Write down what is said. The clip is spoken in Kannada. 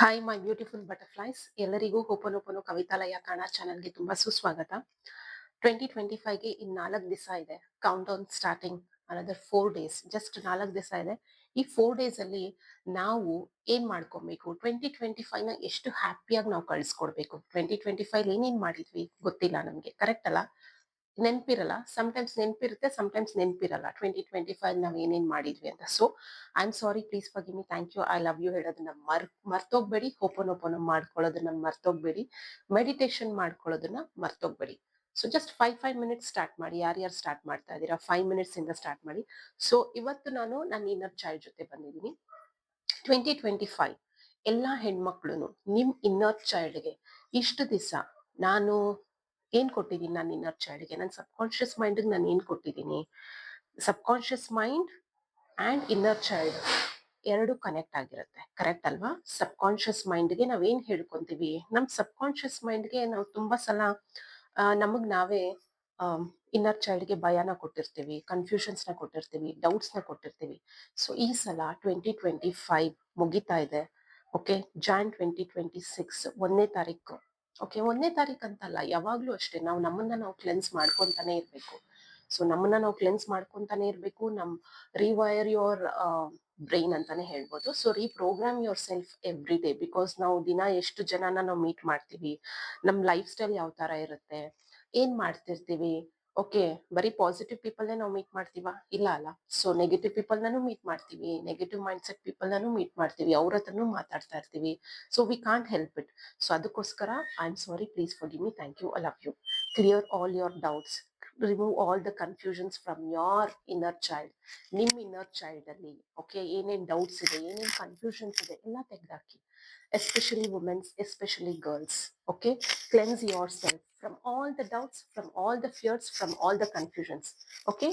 ಹಾಯ್ ಮೈ ಬ್ಯೂಟಿಫುಲ್ ಬಟರ್ಫ್ಲೈಸ್ ಎಲ್ಲರಿಗೂ ಹೋಪನೋಪನೋ ಕವಿತಾಲಯ ಕನ್ನಡ ಚಾನಲ್ಗೆ ತುಂಬಾ ಸುಸ್ವಾಗತ. 2025ಗೆ ಇನ್ 4 ದಿವಸ ಇದೆ. Count down starting another 4 days. Just 4 ದಿವಸ ಇದೆ. ಈ 4 ಡೇಸ್ ಅಲ್ಲಿ ನಾವು ಏನ್ ಮಾಡ್ಕೊಬೇಕು, 2025ನ ಎಷ್ಟು ಹ್ಯಾಪಿಯಾಗಿ ನಾವು ಕಳಿಸ್ಕೊಡ್ಬೇಕು. 2025 ಏನೇನ್ ಮಾಡಿದ್ವಿ ಗೊತ್ತಿಲ್ಲ ನಮ್ಗೆ, ಕರೆಕ್ಟ್ ಅಲ್ಲ? ನೆನ್ಪಿರಲ್ಲ. ಸಮಟೈಮ್ಸ್ ನೆನ್ಪಿರುತ್ತೆ, ಸಮಟೈಮ್ಸ್ ನೆನ್ಪಿರಲ್ಲ 2025 ನಾವ್ ಏನೇನ್ ಮಾಡಿದ್ವಿ ಅಂತ. So I am sorry, please forgive me, thank you, I love you ಹೇಳೋದನ್ನ ಮರ್ತೋಗ್ಬೇಡಿ. ಹೋಪನೋಪನ ಮಾಡ್ಕೊಳ್ಳೋದನ್ನ ಮರ್ತೋಗ್ಬೇಡಿ. ಮೆಡಿಟೇಷನ್ ಮಾಡ್ಕೊಳ್ಳೋದನ್ನ ಮರ್ತೋಗ್ಬೇಡಿ. ಸೊ ಜಸ್ಟ್ 5 ಮಿನಿಟ್ಸ್ ಸ್ಟಾರ್ಟ್ ಮಾಡಿ. ಯಾರ್ಯಾರು ಸ್ಟಾರ್ಟ್ ಮಾಡ್ತಾ ಇದ್ದೀರಾ, 5 ಮಿನಿಟ್ಸ್ ಇಂದ ಸ್ಟಾರ್ಟ್ ಮಾಡಿ. ಸೊ ಇವತ್ತು ನಾನು ನನ್ನ ಇನ್ನರ್ ಚೈಲ್ಡ್ ಜೊತೆ ಬಂದಿದ್ದೀನಿ. 2025 ಎಲ್ಲಾ ಹೆಣ್ಮಕ್ಳು ನಿಮ್ ಇನ್ನರ್ ಚೈಲ್ಡ್ಗೆ ಇಷ್ಟು ದಿವಸ ನಾನು ಏನ್ ಕೊಟ್ಟಿದ್ದೀನಿ, ನನ್ನ ಇನ್ನರ್ ಚೈಲ್ಡ್ಗೆ, ನನ್ನ ಸಬ್ಕಾನ್ಶಿಯಸ್ ಮೈಂಡ್ ನಾನು ಏನ್ ಕೊಟ್ಟಿದ್ದೀನಿ. Subconscious mind and inner child ಎರಡು ಕನೆಕ್ಟ್ ಆಗಿರುತ್ತೆ, ಕರೆಕ್ಟ್ ಅಲ್ವಾ? ಸಬ್ಕಾನ್ಶಿಯಸ್ ಮೈಂಡ್ಗೆ ನಾವೇನ್ ಹೇಳ್ಕೊಂತೀವಿ, ನಮ್ ಸಬ್ಕಾನ್ಶಿಯಸ್ ಮೈಂಡ್ಗೆ ನಾವು ತುಂಬಾ ಸಲ ನಮಗ್ ನಾವೇ ಇನ್ನರ್ ಚೈಲ್ಡ್ಗೆ ಭಯನ ಕೊಟ್ಟಿರ್ತೀವಿ, ಕನ್ಫ್ಯೂಷನ್ಸ್ ನ ಕೊಟ್ಟಿರ್ತೀವಿ, ಡೌಟ್ಸ್ ನ ಕೊಟ್ಟಿರ್ತೀವಿ. ಸೊ ಈ ಸಲ 2025 ಮುಗಿತಾ ಇದೆ. ಓಕೆ, ಜಾನ್ 2026 1ನೇ ತಾರೀಕು. ಓಕೆ, 1ನೇ ತಾರೀಕು ಅಂತಲ್ಲ, ಯಾವಾಗ್ಲೂ ಅಷ್ಟೇ ನಾವು ನಮ್ಮನ್ನ ನಾವು ಕ್ಲೆನ್ಸ್ ಮಾಡ್ಕೊಂತಾನೆ ಇರ್ಬೇಕು. ಸೊ ನಮ್ಮನ್ನ ನಾವು ಕ್ಲೆನ್ಸ್ ಮಾಡ್ಕೊಂತಾನೆ ಇರ್ಬೇಕು. ರಿವೈರ್ ಯುವರ್ ಬ್ರೈನ್ ಅಂತಾನೆ ಹೇಳ್ಬೋದು. So reprogramme your self every day. Because ನಾವು ದಿನ ಎಷ್ಟು ಜನನ ನಾವು ಮೀಟ್ ಮಾಡ್ತೀವಿ, ನಮ್ ಲೈಫ್ ಸ್ಟೈಲ್ ಯಾವ ತರ ಇರುತ್ತೆ, ಏನ್ ಮಾಡ್ತಿರ್ತೀವಿ. ಓಕೆ, ಬರೀ ಪಾಸಿಟಿವ್ ಪೀಪಲ್ನೇ ನಾವು ಮೀಟ್ ಮಾಡ್ತೀವಾ? ಇಲ್ಲ ಅಲ್ಲ. ಸೊ ನೆಗೆಟಿವ್ ಪೀಪಲ್ ನಾನು ಮೀಟ್ ಮಾಡ್ತೀವಿ, ನೆಗೆಟಿವ್ ಮೈಂಡ್ ಸೆಟ್ ಪೀಪಲ್ ನಾನು ಮೀಟ್ ಮಾಡ್ತೀವಿ, ಅವ್ರ ಹತ್ರನೂ ಮಾತಾಡ್ತಾ ಇರ್ತೀವಿ. So we can't help it. So ಅದಕ್ಕೋಸ್ಕರ I am sorry, please forgive me, thank you, I love you. Clear all your doubts, remove all the confusions from your inner child. ನಿಮ್ ಇನ್ನರ್ ಚೈಲ್ಡ್ ಅಲ್ಲಿ ಓಕೆ ಏನೇನ್ ಡೌಟ್ಸ್ ಇದೆ, ಏನೇನ್ ಕನ್ಫ್ಯೂಷನ್ಸ್ ಇದೆ, ಎಲ್ಲ ತೆಗ್ದಾಕಿ. Especially womens, especially girls. Okay, cleanse your self from all the doubts, from all the fears, from all the confusions. Okay,